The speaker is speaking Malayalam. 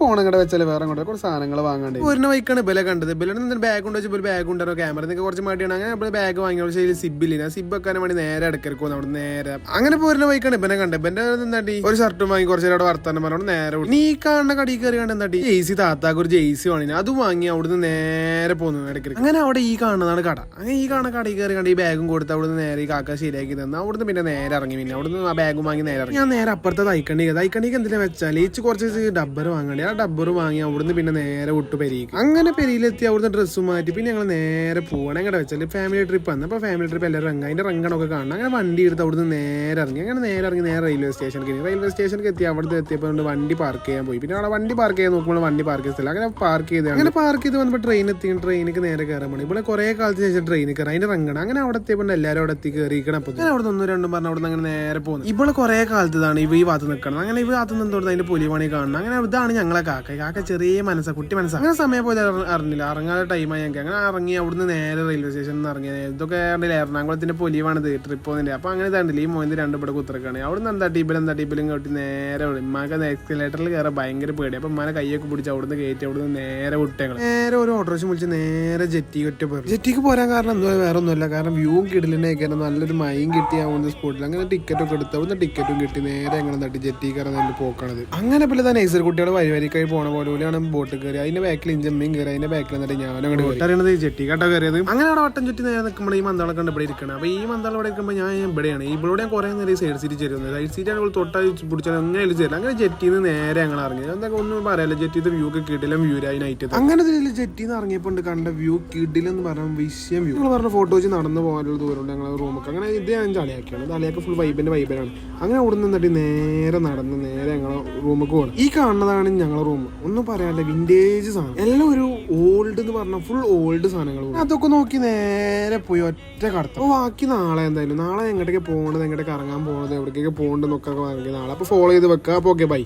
ഫോൺ അങ്ങോട്ട് വെച്ചാൽ വേറെ അങ്ങോട്ട് കുറച്ച് സാധനങ്ങൾ വാങ്ങാണ്ട് ഒരു വൈക്കാണ് ബല കണ്ടത് ബലിന് ബാഗ് കൊണ്ട് വെച്ചപ്പോൾ ബാഗ് ഉണ്ടോ ക്യാമറ നിങ്ങൾക്ക് കുറച്ച് മടിയാണ് അങ്ങനെ ബാഗ് വാങ്ങിയ പക്ഷേ സിബിലില്ല സിബ് വെക്കാൻ വേണ്ടി നേരെ എടുക്കരുക്കും അവിടെ നേരെ അങ്ങനെ പോരുന്ന വൈക്കാണ് ഇവനെ കണ്ടത് ഇവന്റെ എന്താട്ടി ഒരു ഷർട്ടും വാങ്ങി കുറച്ച് നേരം വർത്താനം പറഞ്ഞോണ്ട് നേരെ നീ കാണുന്ന കടി കയറി കണ്ട് എന്താട്ടി ജെയ്സി താത്താക്ക് ഒരു ജെയ്സി വാങ്ങി അത് വാങ്ങി അവിടുന്ന് നേരെ പോന്നു ഇടയ്ക്ക് അങ്ങനെ അവിടെ ഈ കാണുന്നതാണ് കട അങ്ങനെ ഈ കാണുന്ന കടയിൽ കയറി കണ്ട് ഈ ബാഗും കൊടുത്ത് അവിടുന്ന് നേരെ ഈ കാക്ക ശരിയാക്കി തന്നു അവിടുന്ന് പിന്നെ നേരെ ഇറങ്ങി പിന്നെ അവിടുന്ന് ആ ബാഗും വാങ്ങി നേരെ ഇറങ്ങി ഞാൻ നേരെ അപ്പുറത്തെ തൈക്കണ്ടിക്ക് എന്തിനാ വെച്ചാൽ ഈ കുറച്ച് ഡബ്ബർ വാങ്ങണ്ടേ ആ ഡബ്ബർ വാങ്ങി അവിടുന്ന് പിന്നെ നേരെ വിട്ടു പെരിക്ക് അങ്ങനെ പെരിയിലെത്തി അവിടുന്ന് ഡ്രസ്സ് മാറ്റി പിന്നെ ഞങ്ങൾ നേരെ പോവാണ് എങ്ങനെ വെച്ചാൽ ഫാമിലി ട്രിപ്പ് വന്നു അപ്പോൾ ഫാമിലി ട്രിപ്പ് എല്ലാവരും റങ്ങ അതിന്റെ റങ്ങണൊക്കെ കാണണം അങ്ങനെ വണ്ടി എടുത്ത് അവിടുന്ന് നേരെ ഇറങ്ങി അങ്ങനെ നേരെ ഇറങ്ങി നേരെ റെയിൽവേ സ്റ്റേഷനിലേക്ക് എത്തി അവിടുത്തെ എത്തിയപ്പോൾ വണ്ടി പാർക്ക് ചെയ്യാൻ പോയി പിന്നെ അവിടെ വണ്ടി പാർക്ക് ചെയ്യാൻ നോക്കുമ്പോൾ വണ്ടി പാർക്ക് ചെയ്തില്ല അങ്ങനെ പാർക്ക് ചെയ്ത് വന്നപ്പോൾ ട്രെയിനിക്ക് നേരെ കയറാൻ പോയി ഇവിടെ കുറെ കാലത്ത് ശേഷം ട്രെയിനിൽ കയറാം അതിന്റെ റങ്ങണം അങ്ങനെ അവിടെ എത്തിയപ്പോൾ എല്ലാവരും അവിടെ എത്തി കയറിക്കണം അപ്പോൾ ഞാൻ അവിടെ ഒന്നും രണ്ടും പറഞ്ഞ അവിടെ നിന്ന് അങ്ങനെ നേരെ പോകുന്നു ഇവിടെ കുറെ കാലത്താണ് ഇവ ഈ ഭാഗത്ത് നിൽക്കണം അങ്ങനെ ഈ ഭാഗത്ത് നിന്നോട് അതിന്റെ പൊലിവാണി കാണണം അങ്ങനെ ഇതാണ് ഞങ്ങളെ കാക്ക ചെറിയ കുട്ടി മനസ്സാണ് അങ്ങനെ സമയം പോയി അറിഞ്ഞില്ല ഇറങ്ങാതെ ടൈമായി ഞങ്ങൾക്ക് അങ്ങനെ ഇറങ്ങി അവിടുന്ന് നേരെ റെയിൽവേ സ്റ്റേഷനിൽ നിന്ന് ഇറങ്ങിയത് ഇതൊക്കെ എറണാകുളത്തിന്റെ പൊലിവാണിത് ട്രിപ്പ് പോകുന്നില്ല അപ്പൊ അങ്ങനെ ഇതാണ്ടില്ല ഈ മോയിന്റെ രണ്ട് ഇവിടെ കുത്തിറക്കാണ് അവിടുന്ന് എന്താ ടീപ്പിലും കെട്ടി നേരെ ഉമ്മാക്ക് എക്സിലേറ്ററിൽ കയറാൻ ഭയങ്കര പേടി അപ്പൊ ഉമ്മാനെ കൈയൊക്കെ പിടിച്ച് അവിടുന്ന് കയറ്റി അവിടുന്ന് നേരെ വിട്ടേങ്ങൾ നേരെ ഒരു ഓട്ടോറിക്ഷ വിളിച്ച് നേരെ ജെറ്റിക്ക് പോരാൻ കാരണം എന്തോ വേറെ ഒന്നുമില്ല കാരണം വ്യൂ കിടലിനെ കയറാൻ നല്ലൊരു മൈൻ കിട്ടി ആവുന്ന സ്പോട്ടിൽ അങ്ങനെ ടിക്കറ്റൊക്കെ എടുത്ത് അവിടുന്ന് ടിക്കറ്റും കിട്ടി നേരെ അങ്ങനെ തട്ടി ജെറ്റി കയറാൻ നല്ല പോക്കണത് അങ്ങനെ പിന്നെ തന്നെ നൈസർ കുട്ടികൾ വരിക്കായി പോണ പോലെയാണ് ബോട്ട് കയറി അതിന്റെ ബാക്കിൽ ഇഞ്ചമ്മയും കയറി അതിന്റെ ബാക്കിൽ എന്നിട്ട് ഞാനും അങ്ങോട്ട് അറിയണത് ജെറ്റി കട്ട കയറിയത് അങ്ങനെ അവിടെ വട്ടം ചുറ്റി നേരെ നിൽക്കുമ്പോൾ ഈ മന്ദാളെ കണ്ട് ഇവിടെ ഇരിക്കണം അപ്പൊ ഈ മന്ദാളം ഇവിടെ ഇരിക്കുമ്പോൾ ഞാൻ ഇവിടെയാണ് ഇവിടെ കുറെ നേരം സൈഡ് സീറ്റ് ചേരുന്നത് സൈഡ് സീറ്റ് തൊട്ടാൽ പിടിച്ചാൽ അങ്ങനെ ചേരില്ല അങ്ങനെ ജെറ്റിന്ന് നേരെ ഞങ്ങൾ ഇറങ്ങി എന്തൊക്കെ ഒന്നും പറയാല്ല ജെറ്റിന്ന് വ്യൂ ഒക്കെ കിട്ടില്ല വ്യൂ ആയി നൈറ്റ് അങ്ങനെ ജെറ്റിന്ന് ഇറങ്ങിയപ്പോൾ കണ്ട വ്യൂ കിട്ടില്ലെന്ന് പറഞ്ഞ വിഷയം വ്യൂ ഞങ്ങൾ പറഞ്ഞ ഫോട്ടോ വെച്ച് നടന്നു പോകാനുള്ള ദൂരമുണ്ട് ഞങ്ങളെ റൂമൊക്കെ അങ്ങനെ ഇത് ഞാൻ ചളിയാക്കിയാണ് ചളിയൊക്കെ ഫുൾ വൈബിലാണ് അങ്ങനെ അവിടെ നിന്നിട്ട് നേരെ നടന്ന് നേരെ ഞങ്ങളെ റൂമൊക്കെ പോകണം ഈ കാണുന്നതാണ് ഞങ്ങളെ റൂം ഒന്നും പറയാനില്ല വിന്റേജ് സാധനം എല്ലാം ഒരു ഓൾഡ് എന്ന് പറഞ്ഞാൽ ഫുൾ ഓൾഡ് സാധനങ്ങൾ അതൊക്കെ നോക്കി നേരെ പോയി ഒറ്റ കടത്ത അപ്പൊ ബാക്കി നാളെ എന്തായാലും നാളെ എങ്ങോട്ടേക്ക് പോകണത് എങ്ങോട്ടേക്ക് ഇറങ്ങാൻ പോകണത് എവിടേക്കൊക്കെ പോകണ്ടെന്നൊക്കെ നാളെ അപ്പൊ ഫോളോ ചെയ്ത് വെക്കാം അപ്പൊ ഓക്കെ ബൈ.